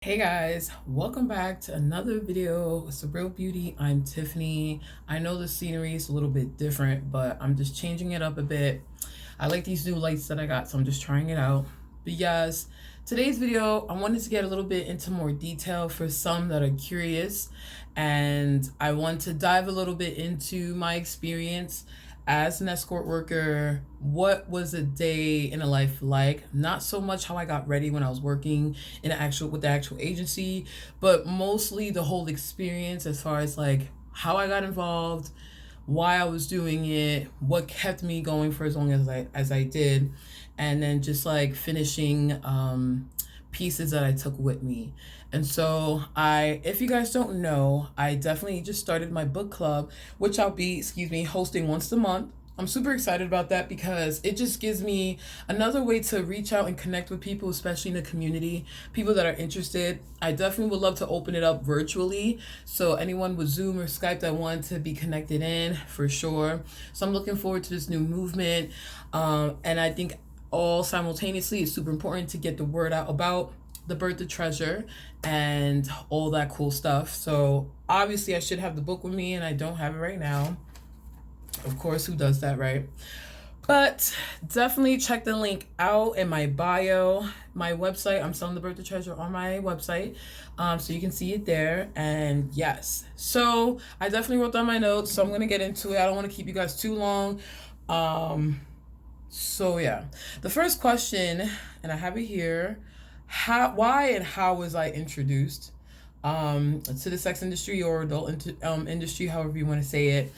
Hey guys, welcome back to another video with Surreal Beauty. I'm Tiffany. I know the scenery is a little bit different, but I'm just changing it up a bit. I like these new lights that I got, so I'm just trying it out. But yes, today's video, I wanted to get a little bit into more detail for some that are curious, and I want to dive a little bit into my experience as an escort worker. What was a day in a life like? Not so much how I got ready when I was working with the actual agency, but mostly the whole experience as far as like how I got involved, why I was doing it, what kept me going for as long as I did, and then just like finishing pieces that I took with me. And so if you guys don't know, I definitely just started my book club, which I'll be, hosting once a month. I'm super excited about that because it just gives me another way to reach out and connect with people, especially in the community, people that are interested. I definitely would love to open it up virtually. So anyone with Zoom or Skype that want to be connected in, for sure. So I'm looking forward to this new movement. And I think all simultaneously, it's super important to get the word out about the Birth the Treasure and all that cool stuff. So obviously I should have the book with me and I don't have it right now. Of course, who does that, right? But definitely check the link out in my bio, my website. I'm selling the Birth the Treasure on my website, so you can see it there. And yes, so I definitely wrote down my notes, so I'm gonna get into it. I don't want to keep you guys too long. So yeah, the first question, and I have it here: why, and how was I introduced to the sex industry or adult industry, however you want to say it?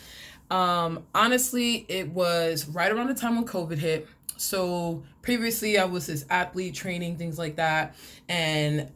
Honestly, it was right around the time when COVID hit. So previously, I was this athlete training, things like that, and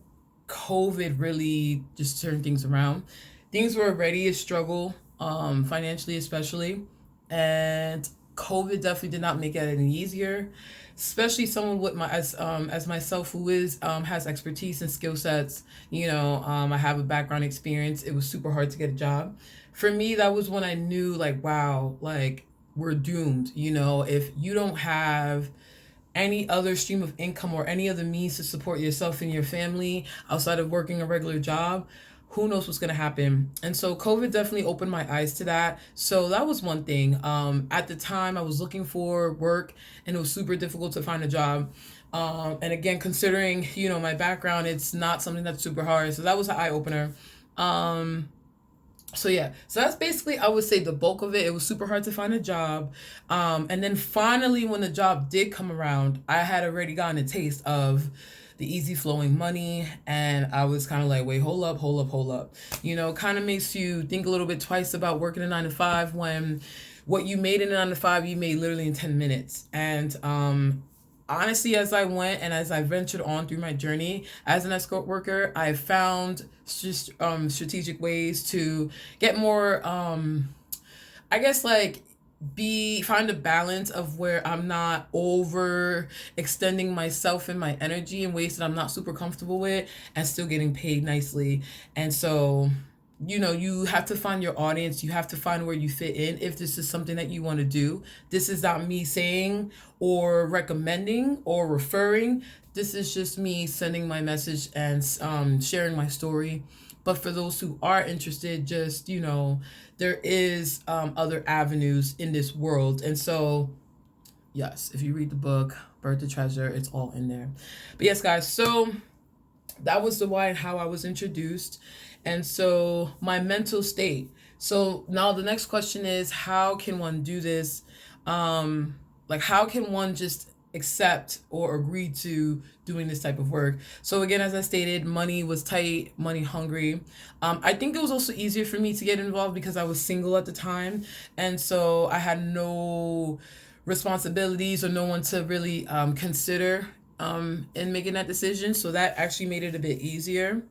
COVID really just turned things around. Things were already a struggle, financially especially, and COVID definitely did not make it any easier. Especially someone with my as myself who is has expertise and skill sets. I have a background experience. It was super hard to get a job. For me, that was when I knew, like, wow, like we're doomed. If you don't have any other stream of income or any other means to support yourself and your family outside of working a regular job, who knows what's going to happen. And so COVID definitely opened my eyes to that. So that was one thing. At the time I was looking for work and it was super difficult to find a job. And again, considering, my background, it's not something that's super hard. So that was an eye opener. So yeah, so that's basically, I would say, the bulk of it. It was super hard to find a job. And then finally, when the job did come around, I had already gotten a taste of the easy flowing money. And I was kind of like, wait, hold up, hold up, hold up. Kind of makes you think a little bit twice about working a 9 to 5 when what you made in a 9 to 5, you made literally in 10 minutes. And honestly, as I went and as I ventured on through my journey as an escort worker, I found just strategic ways to get more, I guess, like, find a balance of where I'm not over extending myself and my energy in ways that I'm not super comfortable with, and still getting paid nicely. And so, you have to find your audience. You have to find where you fit in if this is something that you want to do. This is not me saying or recommending or referring. This is just me sending my message and sharing my story. But for those who are interested, just, there is other avenues in this world. And so, yes, if you read the book, Birth the Treasure, it's all in there. But yes, guys, so that was the why and how I was introduced. And so my mental state. So now the next question is, how can one do this? Like, how can one just accept or agree to doing this type of work? So again, as I stated, money was tight, money hungry. I think it was also easier for me to get involved because I was single at the time. And so I had no responsibilities or no one to really consider in making that decision. So that actually made it a bit easier.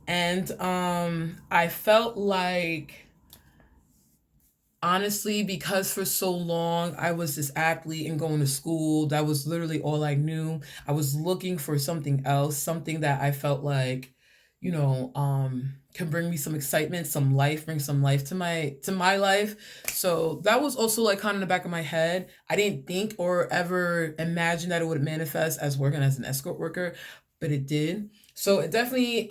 And I felt like, honestly, because for so long I was this athlete and going to school, that was literally all I knew. I was looking for something else, something that I felt like, can bring me some excitement, some life, bring some life to my life. So that was also like kind of in the back of my head. I didn't think or ever imagine that it would manifest as working as an escort worker, but it did. So it definitely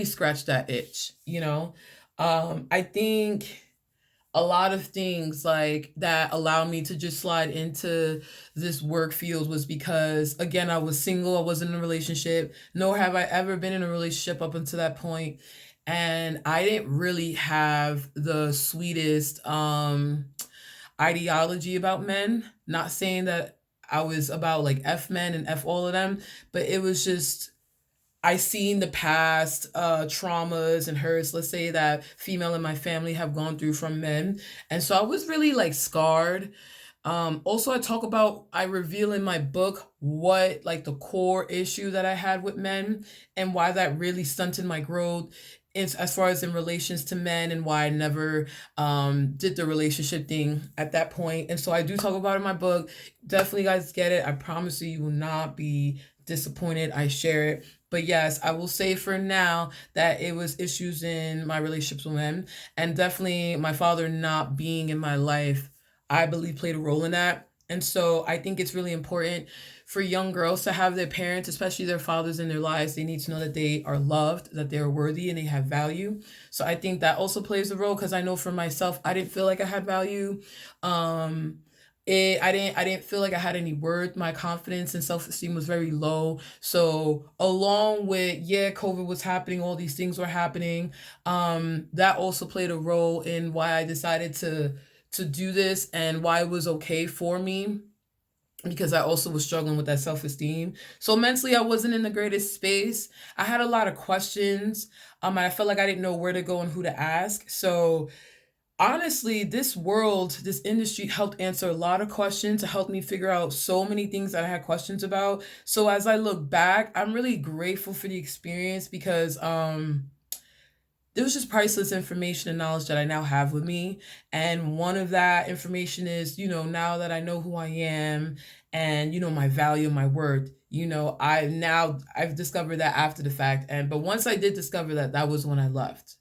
scratched that itch, you know. I think a lot of things like that allow me to just slide into this work field was because again, I was single, I wasn't in a relationship, nor have I ever been in a relationship up until that point. And I didn't really have the sweetest ideology about men. Not saying that I was about like F men and F all of them, but it was just I seen the past traumas and hurts, let's say that female in my family have gone through from men. And so I was really like scarred. Also, I reveal in my book what like the core issue that I had with men and why that really stunted my growth as far as in relations to men and why I never did the relationship thing at that point. And so I do talk about it in my book. Definitely, guys, get it. I promise you, you will not be disappointed. I share it. But yes, I will say for now that it was issues in my relationships with men, and definitely my father not being in my life, I believe played a role in that. And so I think it's really important for young girls to have their parents, especially their fathers in their lives. They need to know that they are loved, that they're worthy, and they have value. So I think that also plays a role because I know for myself, I didn't feel like I had value. Um, I didn't feel like I had any worth. My confidence and self-esteem was very low. So along with yeah, COVID was happening, all these things were happening. That also played a role in why I decided to do this and why it was okay for me because I also was struggling with that self-esteem. So mentally I wasn't in the greatest space. I had a lot of questions. I felt like I didn't know where to go and who to ask. So honestly, this world, this industry helped answer a lot of questions to help me figure out so many things that I had questions about. So as I look back, I'm really grateful for the experience because there was just priceless information and knowledge that I now have with me. And one of that information is, now that I know who I am and, my value, my worth, I've discovered that after the fact. But once I did discover that, that was when I left.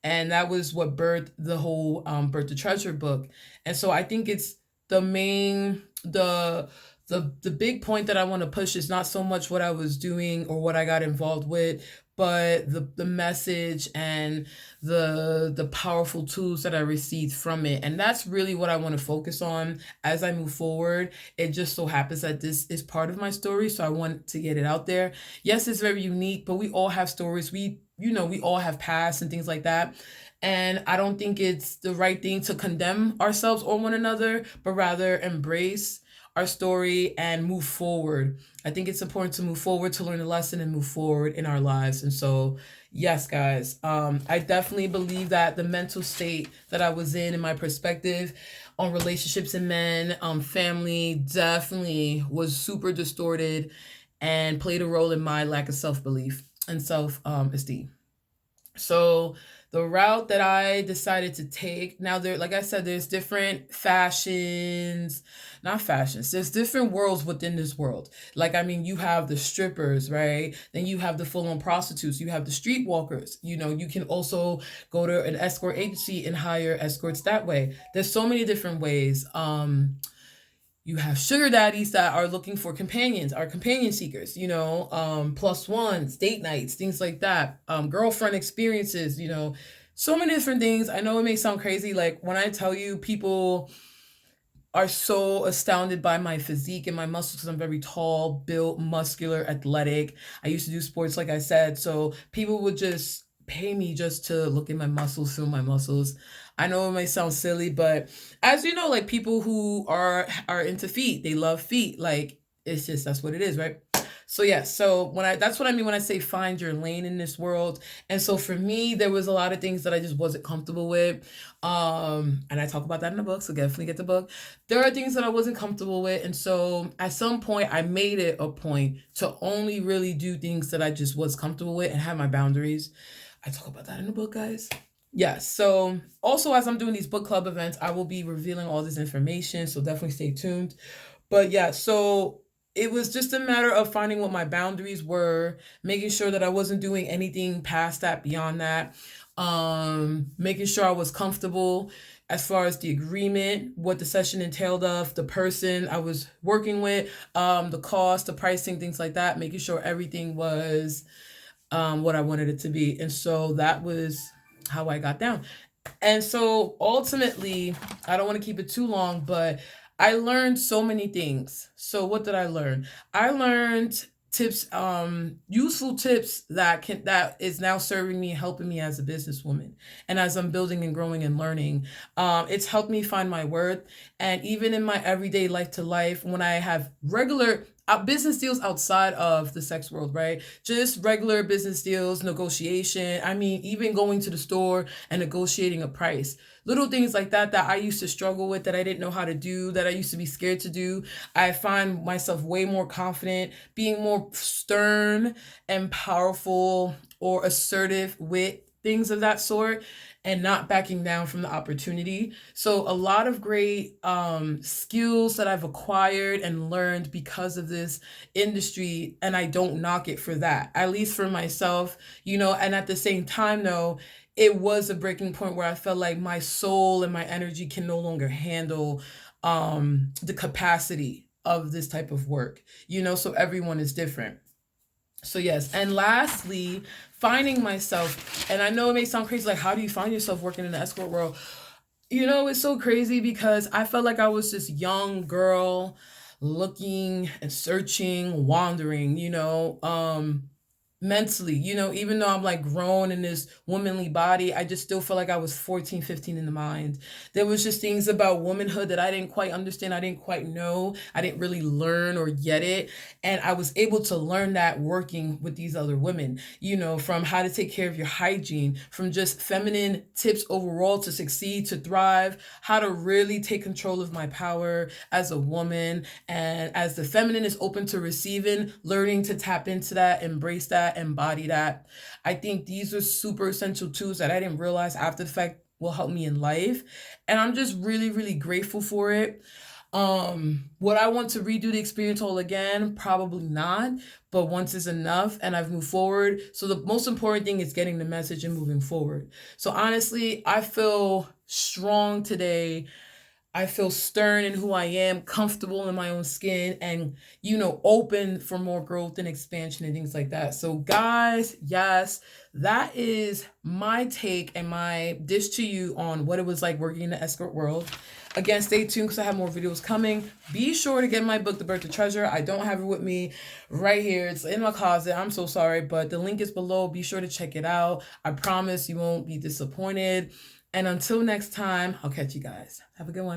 And that was what birthed the whole Birth to Treasure book. And so I think it's the main, the big point that I want to push is not so much what I was doing or what I got involved with, but the message and the powerful tools that I received from it. And that's really what I want to focus on as I move forward. It just so happens that this is part of my story, so I want to get it out there. Yes, it's very unique, but we all have stories. We all have past and things like that. And I don't think it's the right thing to condemn ourselves or one another, but rather embrace our story and move forward. I think it's important to move forward, to learn a lesson and move forward in our lives. And so, yes, guys, I definitely believe that the mental state that I was in and my perspective on relationships and men, family, definitely was super distorted and played a role in my lack of self belief and self esteem. So the route that I decided to take now, there, like I said, there's different fashions, not fashions. There's different worlds within this world. Like I mean, you have the strippers, right? Then you have the full-on prostitutes. You have the streetwalkers. You can also go to an escort agency and hire escorts that way. There's so many different ways. You have sugar daddies that are looking for companions, are companion seekers, plus ones, date nights, things like that, girlfriend experiences, so many different things. I know it may sound crazy. Like when I tell you, people are so astounded by my physique and my muscles because I'm very tall, built, muscular, athletic. I used to do sports, like I said. So people would just pay me just to look at my muscles, feel my muscles. I know it may sound silly, but as you know, like people who are into feet, they love feet. Like it's just that's what it is, right? So yeah, so that's what I mean when I say find your lane in this world. And so for me, there was a lot of things that I just wasn't comfortable with. And I talk about that in the book, so definitely get the book. There are things that I wasn't comfortable with, and so at some point I made it a point to only really do things that I just was comfortable with and have my boundaries. I talk about that in the book, guys. Yes. So also as I'm doing these book club events, I will be revealing all this information. So definitely stay tuned. But yeah, so it was just a matter of finding what my boundaries were, making sure that I wasn't doing anything past that, beyond that, making sure I was comfortable as far as the agreement, what the session entailed of, the person I was working with, the cost, the pricing, things like that, making sure everything was what I wanted it to be. And so that was how I got down. And so ultimately, I don't want to keep it too long, but I learned so many things. So what did I learn? I learned tips, useful tips that is now serving me, helping me as a businesswoman. And as I'm building and growing and learning, it's helped me find my worth. And even in my everyday life to life, when I have regular business deals outside of the sex world, right? Just regular business deals, negotiation. I mean, even going to the store and negotiating a price. Little things like that that I used to struggle with, that I didn't know how to do, that I used to be scared to do. I find myself way more confident, being more stern and powerful or assertive with things of that sort, and not backing down from the opportunity. So a lot of great skills that I've acquired and learned because of this industry, and I don't knock it for that, at least for myself, and at the same time though, it was a breaking point where I felt like my soul and my energy can no longer handle the capacity of this type of work, so everyone is different. So yes, and lastly, finding myself, and I know it may sound crazy, like how do you find yourself working in the escort world? It's so crazy because I felt like I was this young girl looking and searching, wandering, mentally, even though I'm like grown in this womanly body, I just still feel like I was 14, 15 in the mind. There was just things about womanhood that I didn't quite understand, I didn't quite know, I didn't really learn or get it. And I was able to learn that working with these other women, from how to take care of your hygiene, from just feminine tips overall to succeed, to thrive, how to really take control of my power as a woman. And as the feminine is open to receiving, learning to tap into that, embrace that, embody that. I think these are super essential tools that I didn't realize after the fact will help me in life. And I'm just really, really grateful for it. Would I want to redo the experience all again? Probably not, but once is enough and I've moved forward. So the most important thing is getting the message and moving forward. So honestly, I feel strong today. I feel stern in who I am, comfortable in my own skin, and, open for more growth and expansion and things like that. So, guys, yes, that is my take and my dish to you on what it was like working in the escort world. Again, stay tuned because I have more videos coming. Be sure to get my book, The Birth to Treasure. I don't have it with me right here. It's in my closet. I'm so sorry, but the link is below. Be sure to check it out. I promise you won't be disappointed. And until next time, I'll catch you guys. Have a good one.